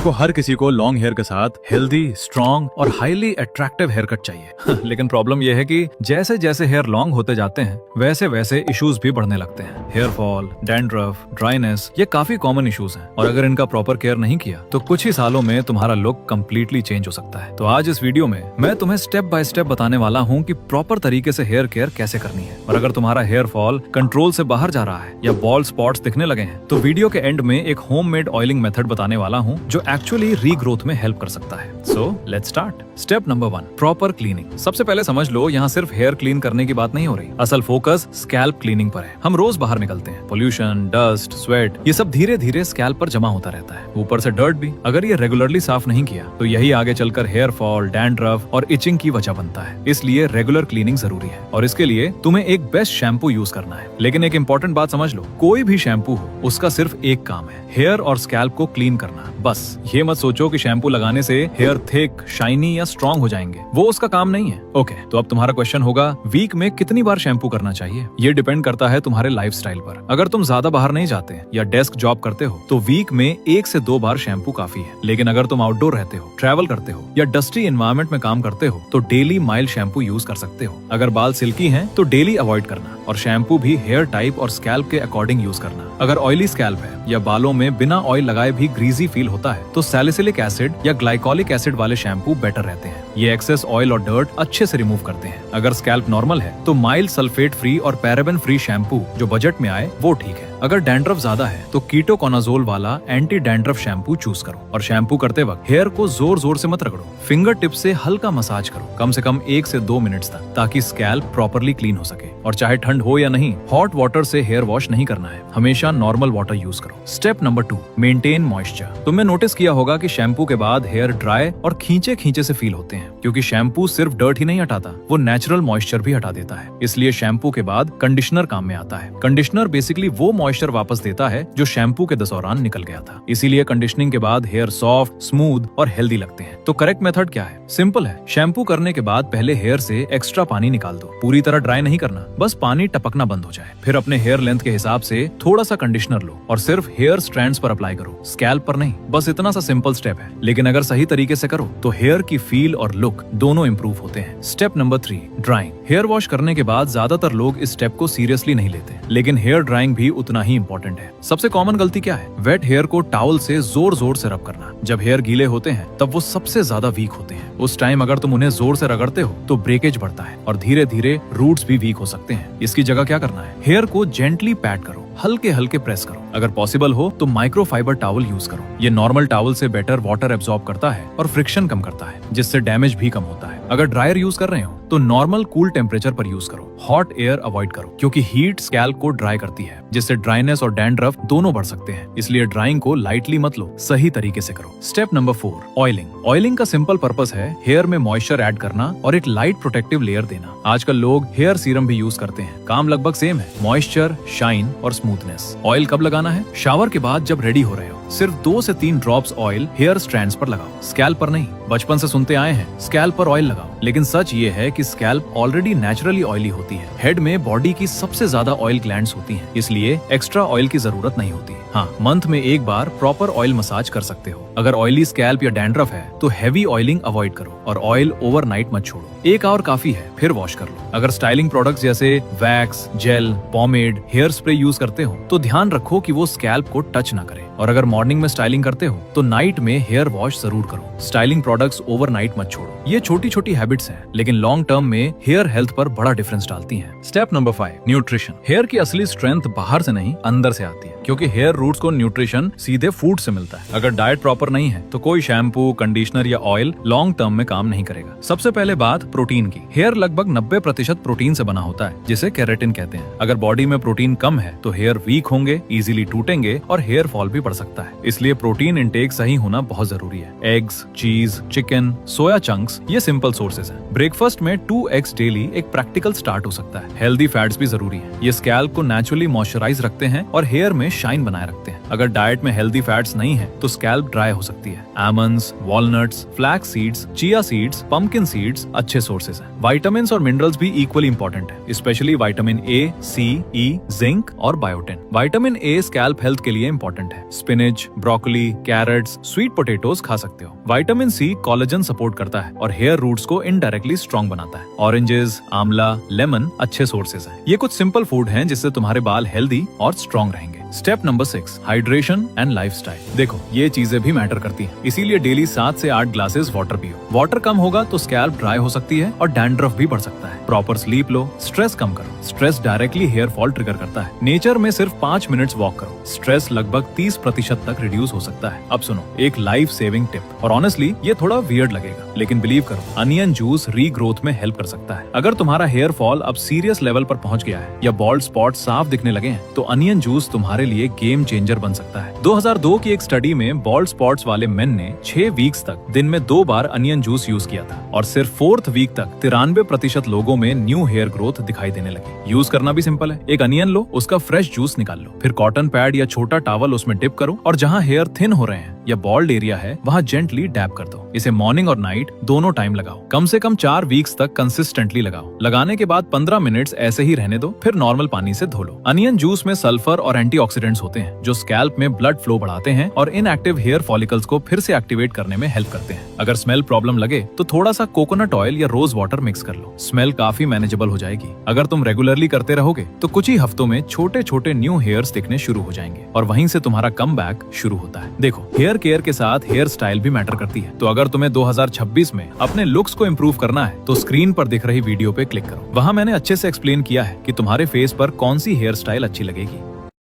देखो, हर किसी को लॉन्ग हेयर के साथ हेल्दी, स्ट्रॉन्ग और हाईली अट्रैक्टिव हेयर कट चाहिए। लेकिन प्रॉब्लम यह है कि जैसे जैसे हेयर लॉन्ग होते जाते हैं वैसे वैसे इश्यूज भी बढ़ने लगते हैं। हेयर फॉल, डैंड्रफ, ड्राइनेस, ये काफी कॉमन इश्यूज हैं और अगर इनका प्रॉपर केयर नहीं किया तो कुछ ही सालों में तुम्हारा लुक कम्प्लीटली चेंज हो सकता है। तो आज इस वीडियो में मैं तुम्हें स्टेप बाय स्टेप बताने वाला हूँ कि प्रॉपर तरीके से हेयर केयर कैसे करनी है। और अगर तुम्हारा हेयर फॉल कंट्रोल से बाहर जा रहा है या बॉल्ड स्पॉट्स दिखने लगे हैं तो वीडियो के एंड में एक होममेड ऑयलिंग मेथड बताने वाला हूँ जो एक्चुअली रीग्रोथ में हेल्प कर सकता है। So let's start. Step number 1, proper cleaning. सबसे पहले समझ लो, यहाँ सिर्फ हेयर क्लीन करने की बात नहीं हो रही, असल फोकस स्कैल्प क्लीनिंग पर है। हम रोज बाहर निकलते हैं, पोल्यूशन, डस्ट, स्वेट, ये सब धीरे धीरे स्कैल्प पर जमा होता रहता है, ऊपर से डर्ट भी। अगर ये रेगुलरली साफ नहीं किया तो यही आगे चलकर हेयर फॉल, डैंड्रफ और इचिंग की वजह बनता है। इसलिए रेगुलर क्लीनिंग जरूरी है और इसके लिए तुम्हें एक बेस्ट शैम्पू यूज करना है। लेकिन एक इंपॉर्टेंट बात समझ लो, कोई भी शैम्पू हो उसका सिर्फ एक काम है, हेयर और स्कैल्प को क्लीन करना। बस ये मत सोचो कि शैम्पू लगाने से हेयर थिक, शाइनी या स्ट्रॉन्ग हो जाएंगे, वो उसका काम नहीं है। ओके, तो अब तुम्हारा क्वेश्चन होगा, वीक में कितनी बार शैम्पू करना चाहिए? ये डिपेंड करता है तुम्हारे लाइफस्टाइल पर। अगर तुम ज्यादा बाहर नहीं जाते या डेस्क जॉब करते हो तो वीक में 1 से 2 बार शैम्पू काफी है। लेकिन अगर तुम आउटडोर रहते हो, ट्रैवल करते हो या डस्टी एनवायरनमेंट में काम करते हो तो डेली माइल्ड शैम्पू यूज कर सकते हो। अगर बाल सिल्की हैं तो डेली अवॉइड करना और शैम्पू भी हेयर टाइप और स्कैल्प के अकॉर्डिंग यूज करना। अगर ऑयली स्कैल्प है या बालों में बिना ऑयल लगाए भी ग्रीजी फील होता है तो सैलिसिलिक एसिड या ग्लाइकोलिक एसिड वाले शैम्पू बेटर रहते हैं। ये एक्सेस ऑयल और डर्ट अच्छे से रिमूव करते हैं। अगर स्कैल्प नॉर्मल है तो माइल्ड सल्फेट फ्री और पैराबेन फ्री शैम्पू जो बजट में आए वो ठीक है। अगर डैंड्रफ ज्यादा है तो कीटोकोनाजोल वाला एंटी डैंड्रफ शैम्पू चूज करो और शैम्पू करते वक्त हेयर को जोर जोर से मत रगड़ो, फिंगर टिप से हल्का मसाज करो, कम से कम 1 से 2 मिनट्स तक, ताकि स्कैल्प प्रॉपरली क्लीन हो सके। और चाहे ठंड हो या नहीं, हॉट वाटर से हेयर वॉश नहीं करना है, हमेशा नॉर्मल वाटर यूज करो। Step number 2, maintain moisture. तुमने नोटिस किया होगा कि शैम्पू के बाद हेयर ड्राई और खींचे खींचे से फील होते हैं, क्योंकि शैम्पू सिर्फ डर्ट ही नहीं हटाता, वो नेचुरल मॉइस्चर भी हटा देता है। इसलिए शैम्पू के बाद कंडीशनर काम में आता है। कंडीशनर बेसिकली वो मॉइस्चर वापस देता है जो शैम्पू के दौरान निकल गया था। इसीलिए कंडीशनिंग के बाद हेयर सॉफ्ट, स्मूथ और हेल्दी लगते हैं। तो करेक्ट मेथड क्या है? सिंपल है, शैम्पू करने के बाद पहले हेयर से एक्स्ट्रा पानी निकाल दो। पूरी तरह ड्राई नहीं करना, बस पानी टपकना बंद हो जाए। फिर अपने हेयर लेंथ के हिसाब से थोड़ा सा कंडीशनर लो और सिर्फ हेयर स्ट्रैंड्स पर अप्लाई करो, स्कैल्प पर नहीं। बस इतना सा सिंपल स्टेप है, लेकिन अगर सही तरीके से करो तो हेयर की फील और लुक दोनों इंप्रूव होते हैं। Step number 3, drying. Hair wash करने के बाद ज्यादातर लोग इस स्टेप को सीरियसली नहीं लेते, लेकिन हेयर ड्राइंग भी उतना ही इंपॉर्टेंट है। सबसे कॉमन गलती क्या है? वेट हेयर को टॉवल से जोर जोर से रब करना। जब हेयर गीले होते हैं तब वो सबसे ज्यादा वीक होते हैं। उस टाइम अगर तुम उन्हें जोर से रगड़ते हो तो ब्रेकेज बढ़ता है और धीरे धीरे रूट्स भी वीक हो सकते हैं। इसकी जगह क्या करना है? हेयर को जेंटली पैट करो, हल्के हल्के प्रेस करो। अगर पॉसिबल हो तो माइक्रोफाइबर टॉवल यूज करो। ये नॉर्मल टॉवल से बेटर वाटर एब्जॉर्ब करता है और फ्रिक्शन कम करता है, जिससे डैमेज भी कम होता है। अगर ड्रायर यूज कर रहे हो तो नॉर्मल कूल टेम्परेचर पर यूज करो, हॉट एयर अवॉइड करो, क्योंकि हीट स्कैल्प को ड्राई करती है, जिससे ड्राइनेस और डैंड्रफ दोनों बढ़ सकते हैं। इसलिए ड्राइंग को लाइटली मत लो, सही तरीके से करो। Step number 4, oiling. ऑयलिंग का सिंपल पर्पस है हेयर में मॉइस्चर ऐड करना और एक लाइट प्रोटेक्टिव लेयर देना। आजकल लोग हेयर सीरम भी यूज करते हैं, काम लगभग सेम है, मॉइस्चर, शाइन और स्मूथनेस। ऑयल कब लगाना है? शावर के बाद जब रेडी हो रहे हो, सिर्फ 2 से 3 ड्रॉप्स ऑयल हेयर स्ट्रैंड्स पर लगाओ, स्कैल्प पर नहीं। बचपन से सुनते आए हैं स्कैल्प पर ऑयल लगाओ, लेकिन सच ये है कि स्कैल्प ऑलरेडी नेचुरली ऑयली होती है। हेड में बॉडी की सबसे ज्यादा ऑयल ग्लैंड्स होती हैं, इसलिए एक्स्ट्रा ऑयल की जरूरत नहीं होती। हाँ, मंथ में 1 बार प्रॉपर ऑयल मसाज कर सकते हो। अगर ऑयली स्कैल्प या डैंड्रफ है तो हैवी ऑयलिंग अवॉइड करो और ऑयल ओवरनाइट मत छोड़ो, 1 आवर काफी है, फिर वॉश कर लो। अगर स्टाइलिंग प्रोडक्ट्स जैसे wax, gel, pomade, hair spray use करते हो तो ध्यान रखो कि वो स्कैल्प को टच ना करे। और अगर मॉर्निंग में स्टाइलिंग करते हो तो नाइट में हेयर वॉश जरूर करो। स्टाइलिंग प्रोडक्ट्स ओवरनाइट मत छोड़ो। ये छोटी छोटी हैबिट्स हैं, लेकिन लॉन्ग टर्म में हेयर हेल्थ पर बड़ा डिफरेंस डालती हैं। Step number 5, nutrition. हेयर की असली स्ट्रेंथ बाहर से नहीं, अंदर से आती है, क्योंकि हेयर रूट्स को न्यूट्रिशन सीधे फूड से मिलता है। अगर डाइट प्रॉपर नहीं है तो कोई शैम्पू, कंडीशनर या ऑयल लॉन्ग टर्म में काम नहीं करेगा। सबसे पहले बात प्रोटीन की। हेयर लगभग 90% प्रोटीन से बना होता है, जिसे केराटिन कहते हैं। अगर बॉडी में प्रोटीन कम है तो हेयर वीक होंगे, इजीली टूटेंगे और हेयर फॉल भी बढ़ सकता है। इसलिए प्रोटीन इंटेक सही होना बहुत जरूरी है। एग्स, चीज, चिकन, सोया चंक्स, ये सिंपल सोर्सेज सोर्सेज हैं। ब्रेकफास्ट में 2 एग्स डेली एक प्रैक्टिकल स्टार्ट हो सकता है। हेल्दी फैट्स भी जरूरी है, ये स्कैल्प को नेचुरली मॉइस्चराइज रखते हैं और हेयर में शाइन बनाए रखते हैं। अगर डाइट में हेल्दी फैट्स नहीं है तो स्कैल्प ड्राई हो सकती है। Almonds, walnuts, flax seeds, chia seeds, pumpkin seeds अच्छे सोर्सेज हैं। विटामिन्स और मिनरल्स भी इक्वली इंपॉर्टेंट है, specially vitamin A, C, E, zinc और biotin. Vitamin A scalp health के लिए इंपॉर्टेंट है। Spinach, broccoli, carrots, sweet potatoes खा सकते हो। विटामिन सी कोलेजन सपोर्ट करता है और हेयर रूट्स को इनडायरेक्टली स्ट्रॉन्ग बनाता है। ऑरेंजेस, आंवला, लेमन अच्छे सोर्सेज हैं। ये कुछ सिंपल फूड हैं जिससे तुम्हारे बाल हेल्दी और स्ट्रॉन्ग रहेंगे। Step number 6, hydration and lifestyle. देखो ये चीजें भी मैटर करती हैं, इसीलिए डेली 7 से 8 ग्लासेस वाटर पियो। वाटर कम होगा तो स्कैल्प ड्राई हो सकती है और डैंड्रफ भी बढ़ सकता है। प्रॉपर स्लीप लो, स्ट्रेस कम करो। Stress directly hair fall trigger करता है। नेचर में सिर्फ 5 मिनट्स वॉक करो, स्ट्रेस लगभग 30% तक रिड्यूस हो सकता है। अब सुनो एक लाइफ सेविंग टिप, और ऑनेस्टली ये थोड़ा वियर्ड लगेगा, लेकिन बिलीव करो, अनियन जूस रीग्रोथ में हेल्प कर सकता है। अगर तुम्हारा हेयर फॉल अब सीरियस लेवल पर पहुंच गया है या बॉल्ड स्पॉट साफ दिखने लगे हैं, तो अनियन जूस तुम्हारे लिए गेम चेंजर बन सकता है। 2002 की एक स्टडी में बॉल्ड स्पॉट्स वाले मेन ने 6 वीक्स तक दिन में 2 बार अनियन जूस यूज किया था और सिर्फ 4th वीक तक 93% लोगों में न्यू हेयर ग्रोथ दिखाई देने लगी। यूज करना भी सिंपल है, एक अनियन लो, उसका फ्रेश जूस निकाल लो, फिर कॉटन पैड या छोटा टॉवल उसमें डिप करो और जहाँ हेयर थिन हो रहे हैं या बॉल्ड एरिया है वहाँ जेंटली डैप कर दो। इसे मॉर्निंग और नाइट दोनों टाइम लगाओ, कम से कम 4 वीक्स तक कंसिस्टेंटली लगाओ। लगाने के बाद 15 मिनट्स ऐसे ही रहने दो, फिर नॉर्मल पानी से धो लो। अनियन जूस में सल्फर और एंटीऑक्सीडेंट्स होते हैं जो स्कैल्प में ब्लड फ्लो बढ़ाते हैं और इनएक्टिव हेयर फॉलिकल्स को फिर से एक्टिवेट करने में हेल्प करते हैं। अगर स्मेल प्रॉब्लम लगे तो थोड़ा सा कोकोनट ऑयल या रोज वाटर मिक्स कर लो, स्मेल काफी मैनेजेबल हो जाएगी। अगर तुम रेगुलरली करते रहोगे तो कुछ ही हफ्तों में छोटे छोटे न्यू हेयर्स दिखने शुरू हो जाएंगे और वहीं से तुम्हारा कमबैक शुरू होता है। देखो हेयर केयर के साथ हेयर स्टाइल भी मैटर करती है, तो अगर तुम्हें 2026 में अपने लुक्स को इम्प्रूव करना है तो स्क्रीन पर दिख रही वीडियो पे क्लिक करो। वहाँ मैंने अच्छे से एक्सप्लेन किया है कि तुम्हारे फेस पर कौन सी हेयर स्टाइल अच्छी लगेगी।